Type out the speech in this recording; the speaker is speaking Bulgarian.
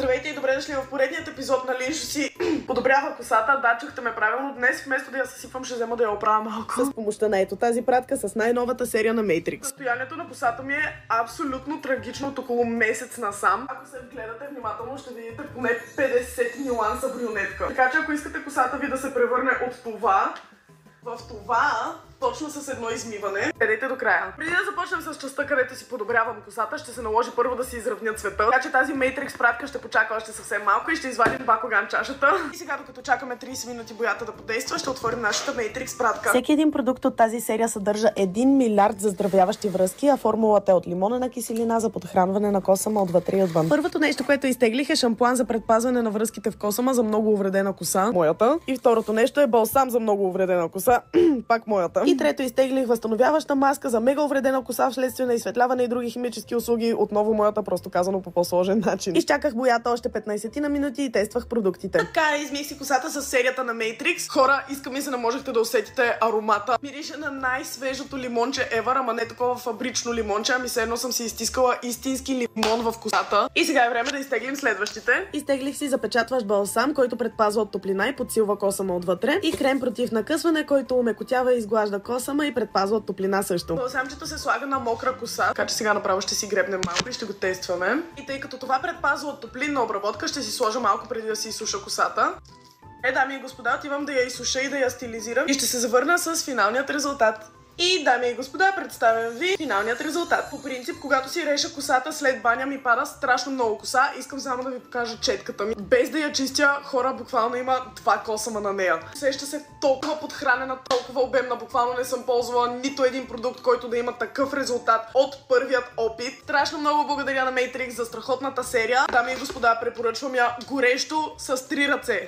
Здравейте и добре дошли в поредният епизод на Линшо си подобрява косата. Да, чухте ме правилно. Днес вместо да я съсипвам, ще взема да я оправя малко. С помощта на ето тази пратка с най-новата серия на Matrix. Състоянието на косата ми е абсолютно трагично от около месец насам. Ако се гледате внимателно, ще видите поне 50 нюанса брюнетка. Така че ако искате косата ви да се превърне от това в това, точно с едно измиване, гледайте до края. Преди да започнем с частта, където си подобрявам косата, ще се наложи първо да си изравня цвета. Така че тази Matrix пратка ще почака още съвсем малко и ще извадим Бакуган чашата. И сега, докато чакаме 30 минути боята да подейства, ще отворим нашата Matrix пратка. Всеки един продукт от тази серия съдържа 1 милиард заздравяващи връзки, а формулата е от лимонена киселина за подхранване на косама отвътре и отвън. Първото нещо, което изтеглих, е шампуан за предпазване на връзките в косама за много увредена коса, моята. И второто нещо е балсам за много увредена коса, пак моята. И трето изтеглих възстановяваща маска за мега увредена коса вследствие на изсветляване и други химически услуги, отново моята, просто казано по по-сложен начин. Изчаках боята още 15 на минути и тествах продуктите. Така, измих си косата с серията на Matrix. Хора, искам и се не можехте да усетите аромата. Мирише на най-свежото лимонче ever, ама не такова фабрично лимонче, ами все едно съм си изтискала истински лимон в косата. И сега е време да изтеглим следващите. Изтеглих си запечатващ балсам, който предпазва от топлина и подсилва косама отвътре, и крем против накъсване, който умекотява и изглажда косама и предпазва от топлина също. Балсамчето се слага на мокра коса, така че сега направо ще си гребнем малко и ще го тестваме. И тъй като това предпазва от топлинна обработка, ще си сложа малко преди да си изсуша косата. Дами и господа, отивам да я изсуша и да я стилизирам и ще се завърна с финалният резултат. И, дами и господа, представям ви финалният резултат. По принцип, когато си реша косата след баня, ми пада страшно много коса. Искам само да ви покажа четката ми. Без да я чистя, хора, буквално има 2 косама на нея. Усеща се толкова подхранена, толкова обемна. Буквално не съм ползвала нито един продукт, който да има такъв резултат от първият опит. Страшно много благодаря на Matrix за страхотната серия. Дами и господа, препоръчвам я горещо с 3 ръце.